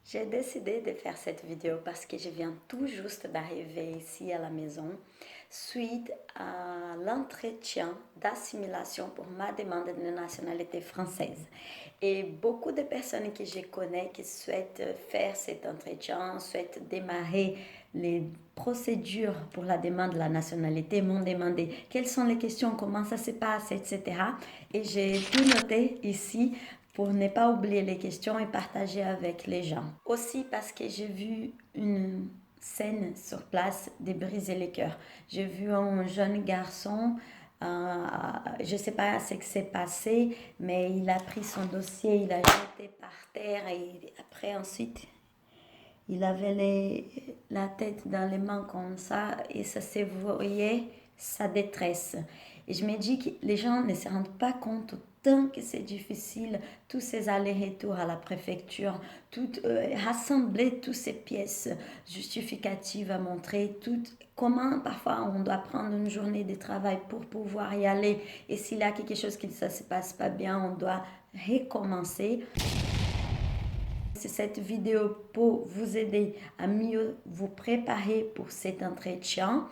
J'ai décidé de faire cette vidéo parce que je viens tout juste d'arriver ici à la maison suite à l'entretien d'assimilation pour ma demande de nationalité française. Et beaucoup de personnes que je connais qui souhaitent faire cet entretien, souhaitent démarrer les procédures pour la demande de la nationalité m'ont demandé quelles sont les questions, comment ça se passe, etc. Et j'ai tout noté ici pour ne pas oublier les questions et partager avec les gens. Aussi parce que j'ai vu une scène sur place de briser les cœurs. J'ai vu un jeune garçon, je ne sais pas ce qui s'est passé, mais il a pris son dossier, il a jeté par terre et après ensuite il avait la tête dans les mains comme ça et ça se voyait sa détresse. Et je me dis que les gens ne se rendent pas compte autant que c'est difficile, tous ces allers-retours à la préfecture, rassembler toutes ces pièces justificatives à montrer, comment parfois on doit prendre une journée de travail pour pouvoir y aller. Et s'il y a quelque chose qui ne se passe pas bien, on doit recommencer. C'est cette vidéo pour vous aider à mieux vous préparer pour cet entretien.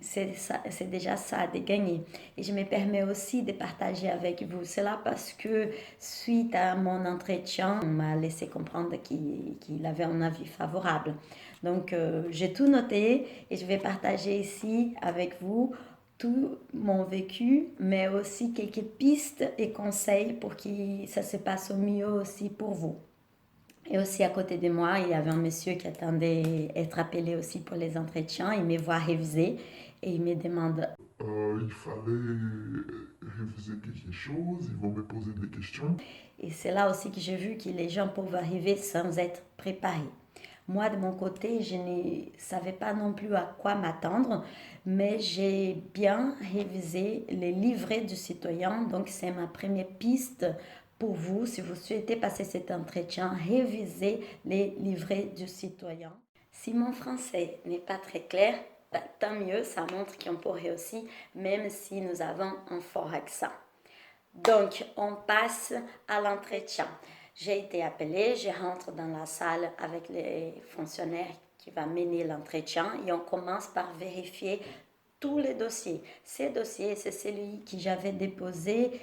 C'est déjà ça de gagner. Et je me permets aussi de partager avec vous cela parce que suite à mon entretien, on m'a laissé comprendre qu'il avait un avis favorable. Donc, j'ai tout noté et je vais partager ici avec vous tout mon vécu, mais aussi quelques pistes et conseils pour que ça se passe au mieux aussi pour vous. Et aussi à côté de moi, il y avait un monsieur qui attendait être appelé aussi pour les entretiens. Il me voit réviser et il me demande. Il fallait réviser quelque chose, ils vont me poser des questions. Et c'est là aussi que j'ai vu que les gens peuvent arriver sans être préparés. Moi, de mon côté, je ne savais pas non plus à quoi m'attendre, mais j'ai bien révisé les livrets du citoyen. Donc, c'est ma première piste pour vous. Si vous souhaitez passer cet entretien, révisez les livrets du citoyen. Si mon français n'est pas très clair, tant mieux, ça montre qu'on pourrait aussi, même si nous avons un fort accent. Donc, on passe à l'entretien. J'ai été appelée, je rentre dans la salle avec les fonctionnaires qui va mener l'entretien et on commence par vérifier tous les dossiers. Ces dossiers, c'est celui que j'avais déposé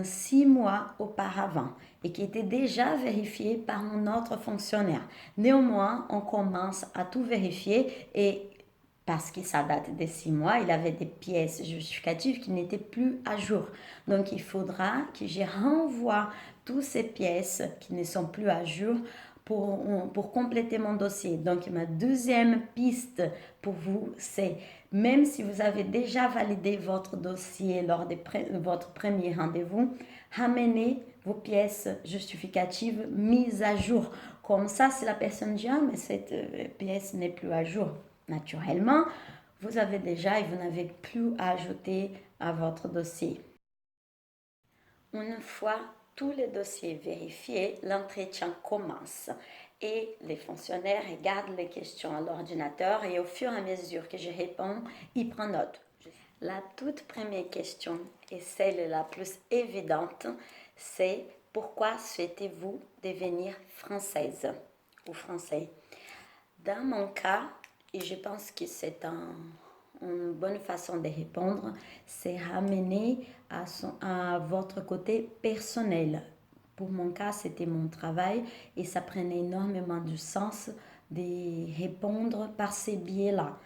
6 mois auparavant et qui était déjà vérifié par un autre fonctionnaire. Néanmoins, on commence à tout vérifier et parce que ça date de 6 mois, il avait des pièces justificatives qui n'étaient plus à jour. Donc, il faudra que je renvoie toutes ces pièces qui ne sont plus à jour pour compléter mon dossier. Donc, ma deuxième piste pour vous, c'est même si vous avez déjà validé votre dossier lors de votre premier rendez-vous, ramenez vos pièces justificatives mises à jour. Comme ça, si la personne dit, ah, mais cette pièce n'est plus à jour, naturellement, vous avez déjà et vous n'avez plus à ajouter à votre dossier. Une fois tous les dossiers vérifiés, l'entretien commence et les fonctionnaires regardent les questions à l'ordinateur et au fur et à mesure que je réponds, ils prennent note. La toute première question et celle la plus évidente, c'est pourquoi souhaitez-vous devenir française ou français? Dans mon cas, et je pense que c'est une bonne façon de répondre, c'est ramener à votre côté personnel. Pour mon cas, c'était mon travail et ça prenait énormément du sens de répondre par ces biais-là.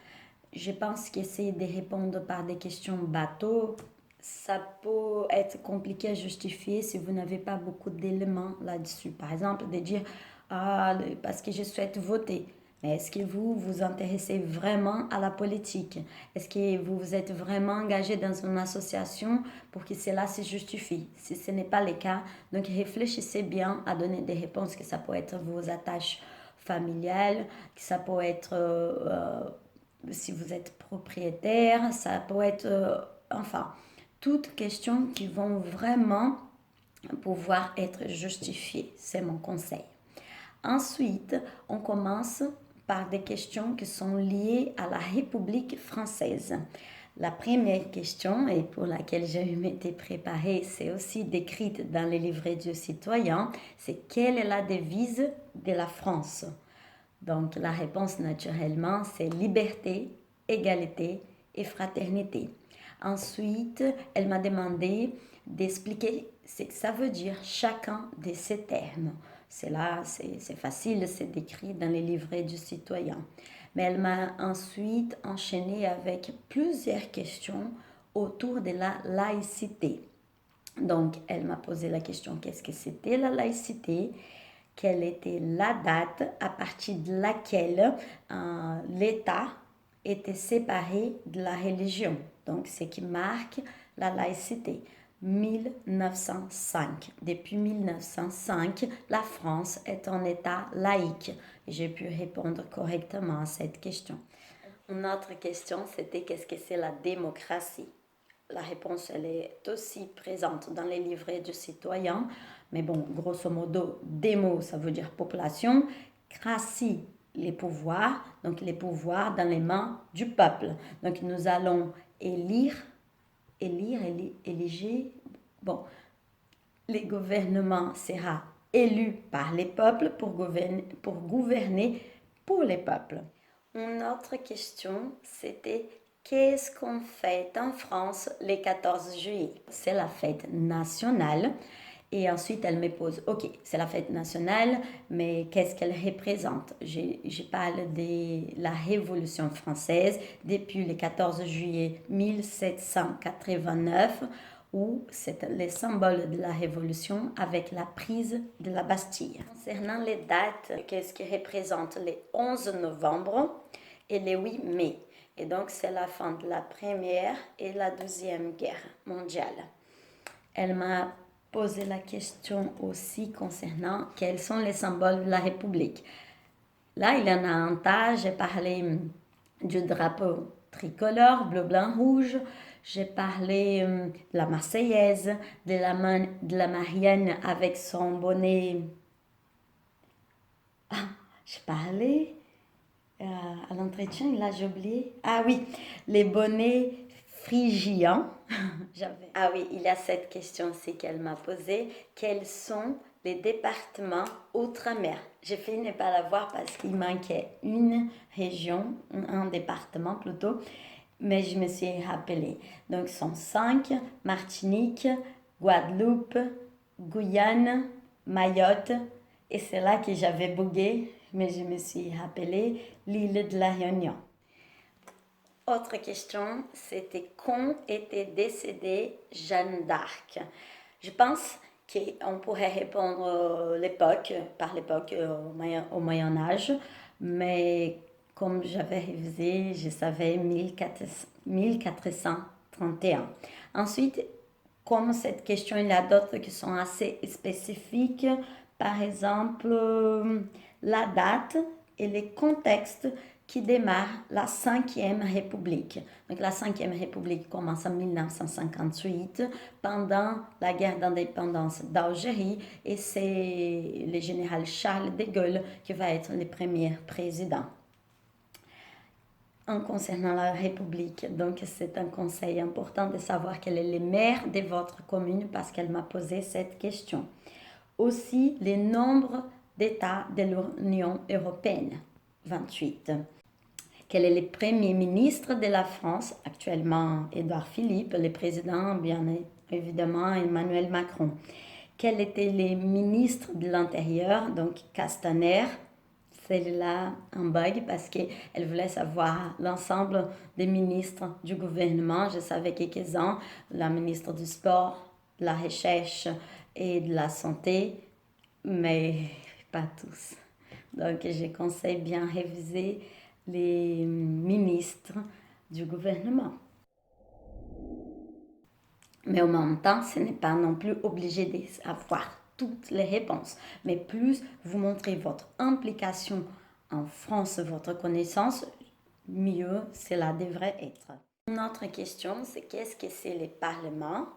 Je pense qu'essayer de répondre par des questions bateau, ça peut être compliqué à justifier si vous n'avez pas beaucoup d'éléments là-dessus. Par exemple, de dire, ah, parce que je souhaite voter. Mais est-ce que vous vous intéressez vraiment à la politique? Est-ce que vous vous êtes vraiment engagé dans une association pour que cela se justifie? Si ce n'est pas le cas, donc réfléchissez bien à donner des réponses, que ça peut être vos attaches familiales, que ça peut être si vous êtes propriétaire, ça peut être, enfin, toutes questions qui vont vraiment pouvoir être justifiées. C'est mon conseil. Ensuite, on commence par des questions qui sont liées à la République française. La première question, et pour laquelle je m'étais préparée, c'est aussi décrite dans les livrets du citoyen, c'est quelle est la devise de la France? Donc la réponse naturellement, c'est liberté, égalité et fraternité. Ensuite, elle m'a demandé d'expliquer ce que ça veut dire chacun de ces termes. C'est là, c'est facile, c'est décrit dans les livrets du citoyen. Mais elle m'a ensuite enchaîné avec plusieurs questions autour de la laïcité. Donc, elle m'a posé la question, qu'est-ce que c'était la laïcité? Quelle était la date à partir de laquelle l'État était séparé de la religion? Donc, ce qui marque la laïcité. 1905. Depuis 1905, la France est un État laïque. J'ai pu répondre correctement à cette question. Une autre question, c'était qu'est-ce que c'est la démocratie? La réponse, elle est aussi présente dans les livrets du citoyen. Mais bon, grosso modo, démo, ça veut dire population. Cratie, les pouvoirs. Donc, les pouvoirs dans les mains du peuple. Donc, nous allons éliger. Bon, le gouvernement sera élu par les peuples pour gouverner pour les peuples. Une autre question, c'était qu'est-ce qu'on fête en France le 14 juillet? C'est la fête nationale. Et ensuite, elle me pose, ok, c'est la fête nationale, mais qu'est-ce qu'elle représente? Je parle de la Révolution française depuis le 14 juillet 1789, où c'est le symbole de la Révolution avec la prise de la Bastille. Concernant les dates, qu'est-ce qui représente les 11 novembre et le 8 mai? Et donc, c'est la fin de la Première et la Deuxième Guerre mondiale. Elle m'a posé la question aussi concernant quels sont les symboles de la République. Là, il y en a un tas. J'ai parlé du drapeau tricolore, bleu, blanc, rouge. J'ai parlé de la Marseillaise, de la Marianne avec son bonnet. Ah, j'ai parlé à l'entretien, là j'ai oublié. Ah oui, les bonnets phrygiens. Ah oui, il y a cette question aussi qu'elle m'a posée. Quels sont les départements outre-mer? J'ai failli ne pas la voir parce qu'il manquait une région, un département plutôt, mais je me suis rappelée. Donc, ce sont 5, Martinique, Guadeloupe, Guyane, Mayotte, et c'est là que j'avais bugué, mais je me suis rappelée, l'île de la Réunion. Autre question, c'était quand était décédée Jeanne d'Arc? Je pense qu'on pourrait répondre par l'époque au Moyen Âge, mais comme j'avais révisé, je savais 1431. Ensuite, comme cette question, il y a d'autres qui sont assez spécifiques, par exemple la date et les contextes qui démarre la 5e République. Donc la 5e République commence en 1958 pendant la guerre d'indépendance d'Algérie et c'est le général Charles de Gaulle qui va être le premier président. En concernant la République, donc c'est un conseil important de savoir quel est le maire de votre commune parce qu'elle m'a posé cette question. Aussi, les nombres d'États de l'Union européenne, 28. Quel est le premier ministre de la France, actuellement Édouard Philippe, le président bien évidemment Emmanuel Macron. Quels étaient les ministres de l'Intérieur, donc Castaner, c'est là un bug parce qu'elle voulait savoir l'ensemble des ministres du gouvernement. Je savais quelques-uns, la ministre du Sport, de la Recherche et de la Santé, mais pas tous. Donc je conseille bien réviser les ministres du gouvernement. Mais en même temps, ce n'est pas non plus obligé d'avoir toutes les réponses. Mais plus vous montrez votre implication en France, votre connaissance, mieux cela devrait être. Une autre question, c'est qu'est-ce que c'est le Parlement?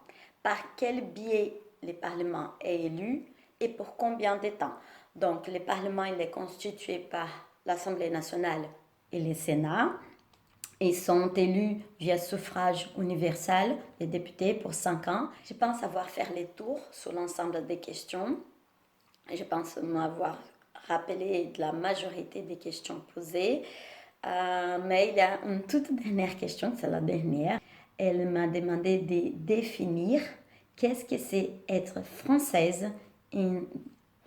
Par quel biais le Parlement est élu et pour combien de temps? Donc, le Parlement il est constitué par l'Assemblée nationale et le Sénat. Ils sont élus via suffrage universel, les députés, pour 5 ans. Je pense avoir fait les tours sur l'ensemble des questions. Je pense m'avoir rappelé de la majorité des questions posées. Mais il y a une toute dernière question, c'est la dernière. Elle m'a demandé de définir qu'est-ce que c'est être française en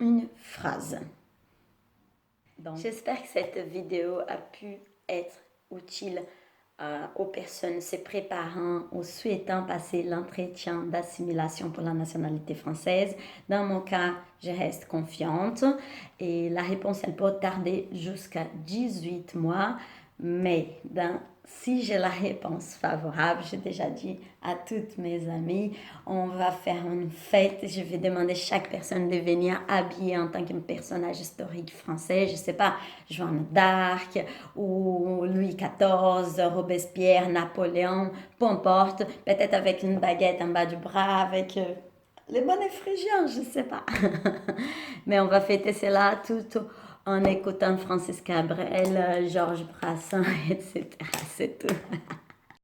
une phrase. Donc, j'espère que cette vidéo a pu être utile aux personnes se préparant ou souhaitant passer l'entretien d'assimilation pour la nationalité française. Dans mon cas, je reste confiante et la réponse, elle peut tarder jusqu'à 18 mois, mais si j'ai la réponse favorable, j'ai déjà dit à toutes mes amies, on va faire une fête, je vais demander à chaque personne de venir habillée en tant que personnage historique français, je ne sais pas, Jeanne d'Arc ou Louis XIV, Robespierre, Napoléon, peu importe, peut-être avec une baguette en bas du bras, avec les bonnets phrygiens, je ne sais pas. Mais on va fêter cela tout en écoutant Francis Cabrel, Georges Brassens, etc. C'est tout.